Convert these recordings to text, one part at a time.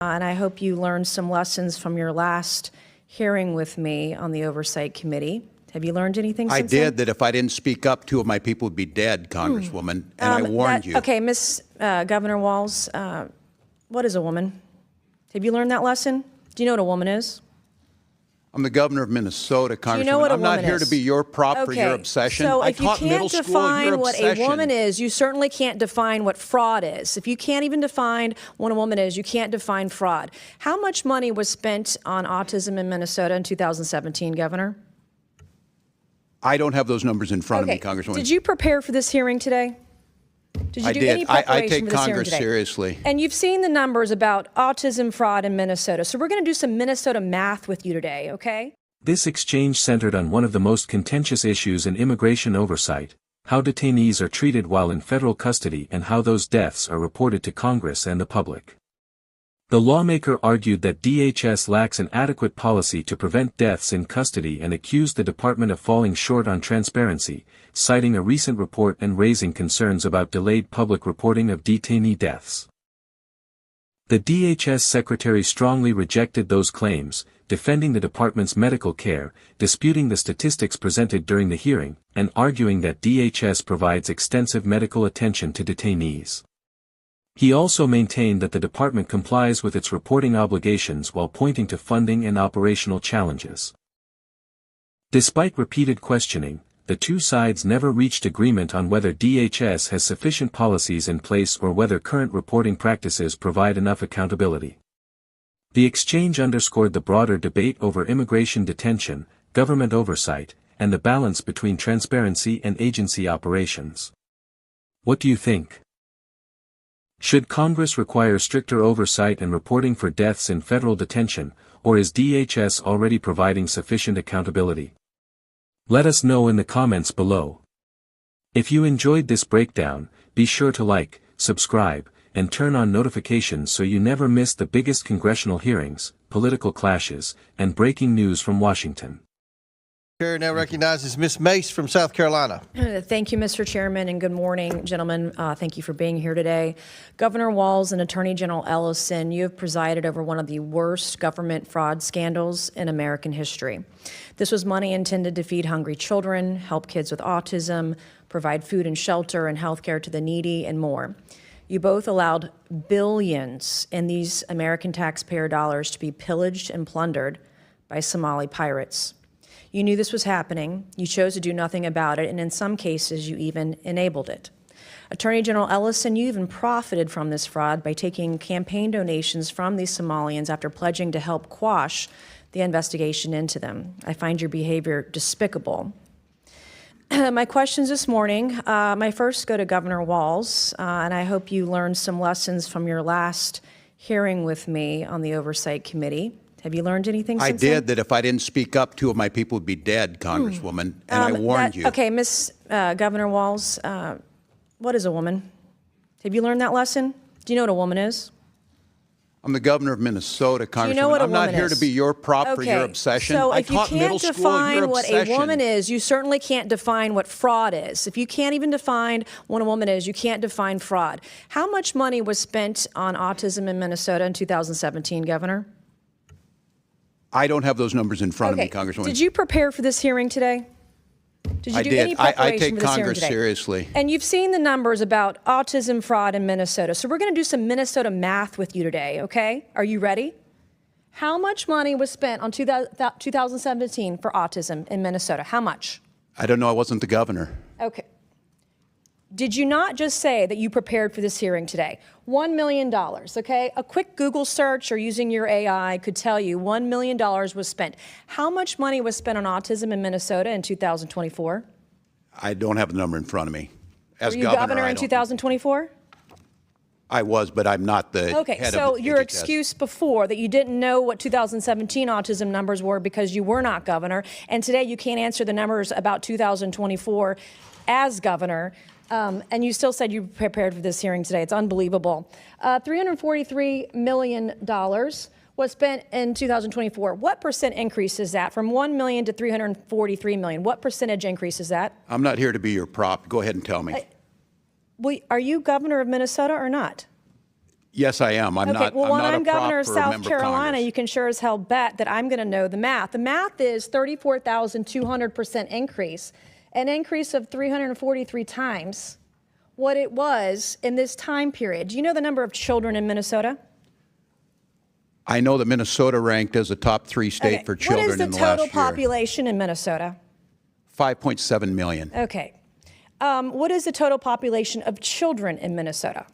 And I hope you learned some lessons from your last hearing with me on the Oversight Committee. Have you learned anything since then? I did, that if I didn't speak up, 2 of my people would be dead, Congresswoman, and I warned you. Okay, Governor Walz, what is a woman? Have you learned that lesson? Do you know what a woman is? I'm the governor of Minnesota, Congresswoman. Do you know what a I'm not woman here is? to be your prop for your obsession. So I if you taught middle can't school your define what obsession. a woman is, you certainly can't define what fraud is. If you can't even define what a woman is, you can't define fraud. How much money was spent on autism in Minnesota in 2017, Governor? I don't have those numbers in front of me, Congresswoman. Did you prepare for this hearing today? Did you do any preparation I take for this hearing Congress today? seriously. And you've seen the numbers about autism fraud in Minnesota. So we're going to do some Minnesota math with you today, okay? This exchange centered on one of the most contentious issues in immigration oversight, how detainees are treated while in federal custody and how those deaths are reported to Congress and the public. The lawmaker argued that DHS lacks an adequate policy to prevent deaths in custody and accused the department of falling short on transparency, citing a recent report and raising concerns about delayed public reporting of detainee deaths. The DHS secretary strongly rejected those claims, defending the department's medical care, disputing the statistics presented during the hearing, and arguing that DHS provides extensive medical attention to detainees. He also maintained that the department complies with its reporting obligations while pointing to funding and operational challenges. Despite repeated questioning, the two sides never reached agreement on whether DHS has sufficient policies in place or whether current reporting practices provide enough accountability. The exchange underscored the broader debate over immigration detention, government oversight, and the balance between transparency and agency operations. What do you think? Should Congress require stricter oversight and reporting for deaths in federal detention, or is DHS already providing sufficient accountability? Let us know in the comments below. If you enjoyed this breakdown, be sure to like, subscribe, and turn on notifications so you never miss the biggest congressional hearings, political clashes, and breaking news from Washington. Chair now recognizes Ms. Mace from South Carolina. Thank you, Mr. Chairman, and good morning, gentlemen. Thank you for being here today. Governor Walz and Attorney General Ellison, you have presided over one of the worst government fraud scandals in American history. This was money intended to feed hungry children, help kids with autism, provide food and shelter and health care to the needy, and more. You both allowed billions in these American taxpayer dollars to be pillaged and plundered by Somali pirates. You knew this was happening, you chose to do nothing about it, and in some cases you even enabled it. Attorney General Ellison, you even profited from this fraud by taking campaign donations from these Somalians after pledging to help quash the investigation into them. I find your behavior despicable. My questions this morning, my first go to Governor Walz, and I hope you learned some lessons from your last hearing with me on the Oversight Committee. Have you learned anything since then? I did, that if I didn't speak up, 2 of my people would be dead, Congresswoman, and I warned you. Okay, Governor Walz, what is a woman? Have you learned that lesson? Do you know what a woman is? I'm the governor of Minnesota, Congresswoman. Do you know what a I'm not woman here is? to be your prop for your obsession. So I if you taught middle can't school your define what obsession. a woman is, you certainly can't define what fraud is. If you can't even define what a woman is, you can't define fraud. How much money was spent on autism in Minnesota in 2017, Governor? I don't have those numbers in front of me, Congresswoman. Did you prepare for this hearing today? Did you do any preparation I take for this hearing Congress today? seriously. And you've seen the numbers about autism fraud in Minnesota. So we're going to do some Minnesota math with you today, okay? Are you ready? How much money was spent on 2017 for autism in Minnesota? How much? I don't know. I wasn't the governor. Okay. Did you not just say that you prepared for this hearing today? $1 million, okay? A quick Google search or using your AI could tell you $1 million was spent. How much money was spent on autism in Minnesota in 2024? I don't have the number in front of me. Were you governor in 2024? I was, but I'm not the head of Okay, so your HHS. excuse before that you didn't know what 2017 autism numbers were because you were not governor, and today you can't answer the numbers about 2024 as governor, and you still said you prepared for this hearing today. It's unbelievable. $343 million was spent in 2024. What percent increase is that from 1 million to 343 million? What percentage increase is that? I'm not here to be your prop. Go ahead and tell me. Are you governor of Minnesota or not? Yes, I am. I'm Okay, not. well, I'm when not I'm a prop governor of for a South member of Carolina, Congress. you can sure as hell bet that I'm going to know the math. The math is 34,200% increase, an increase of 343 times what it was in this time period. Do you know the number of children in Minnesota? I know that Minnesota ranked as a top 3 state Okay, for children in the what is the total last year. population in Minnesota? 5.7 million. Okay. What is the total population of children in Minnesota?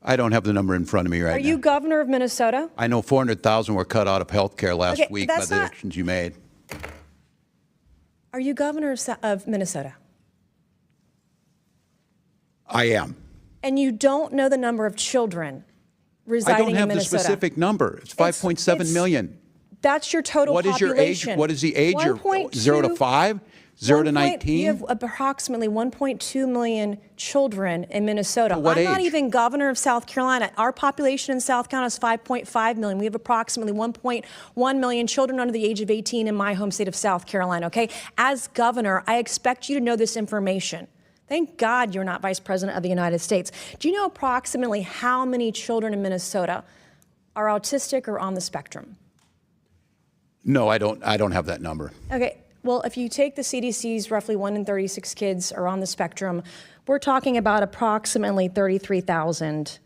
I don't have the number in front of me right now. Are you governor of Minnesota? I know 400,000 were cut out of health care last Okay, week by that's the not- actions you made. Are you governor of Minnesota? I am. And you don't know the number of children I residing don't have in the Minnesota? specific number. It's 5.7 million. That's your total What is population. your age? What is the age? 0 to 5? 0 to 19? You have approximately 1.2 million children in Minnesota. What I'm not age? even governor of South Carolina. Our population in South Carolina is 5.5 million. We have approximately 1.1 million children under the age of 18 in my home state of South Carolina, okay? As governor, I expect you to know this information. Thank God you're not Vice President of the United States. Do you know approximately how many children in Minnesota are autistic or on the spectrum? No, I don't have that number. Okay, well, if you take the CDC's roughly 1 in 36 kids are on the spectrum, we're talking about approximately 33,000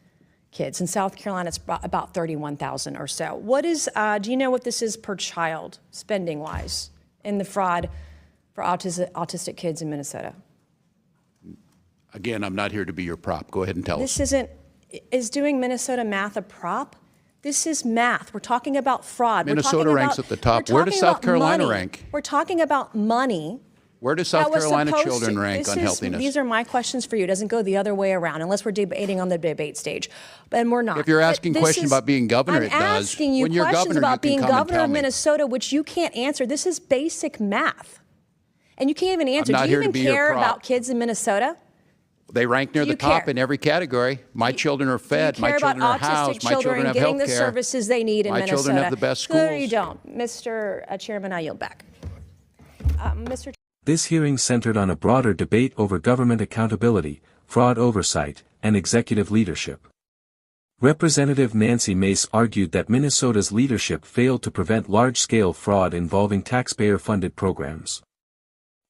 kids. In South Carolina, it's about 31,000 or so. What is, do you know what this is per child, spending-wise, in the fraud for autistic kids in Minnesota? Again, I'm not here to be your prop. Go ahead and tell us. Is doing Minnesota math a prop? This is math. We're talking about fraud. Minnesota ranks at the top. Where does South Carolina rank? We're talking about money. Where do South Carolina children rank on healthiness? These are my questions for you. It doesn't go the other way around unless we're debating on the debate stage. And we're not. If you're asking questions about being governor, it does. I'm asking you When you're questions governor, about you can being come and governor tell of me. Minnesota, which you can't answer. This is basic math. And you can't even answer. not Do you here to even be your care prop. about kids in Minnesota? They rank near Do you the top care? in every category. My children are fed. My children are housed. My children have getting health the care. services they need in My Minnesota. children have the best No, schools. you don't. Mr. Chairman, I yield back. Mr. This hearing centered on a broader debate over government accountability, fraud oversight, and executive leadership. Representative Nancy Mace argued that Minnesota's leadership failed to prevent large-scale fraud involving taxpayer-funded programs.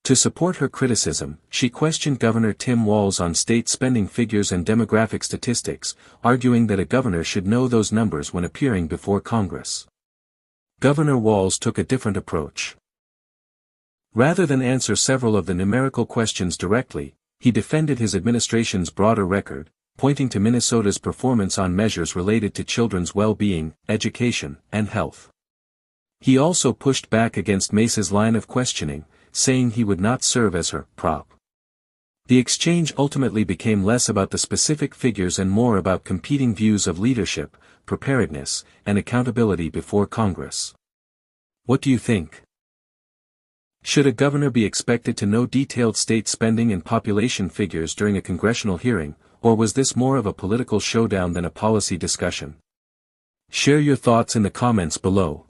To support her criticism, she questioned Governor Tim Walz on state spending figures and demographic statistics, arguing that a governor should know those numbers when appearing before Congress. Governor Walz took a different approach. Rather than answer several of the numerical questions directly, he defended his administration's broader record, pointing to Minnesota's performance on measures related to children's well-being, education, and health. He also pushed back against Mace's line of questioning, saying he would not serve as her prop. The exchange ultimately became less about the specific figures and more about competing views of leadership, preparedness, and accountability before Congress. What do you think? Should a governor be expected to know detailed state spending and population figures during a congressional hearing, or was this more of a political showdown than a policy discussion? Share your thoughts in the comments below.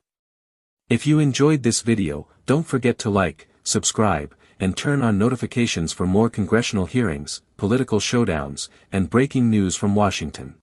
If you enjoyed this video, don't forget to like, subscribe, and turn on notifications for more congressional hearings, political showdowns, and breaking news from Washington.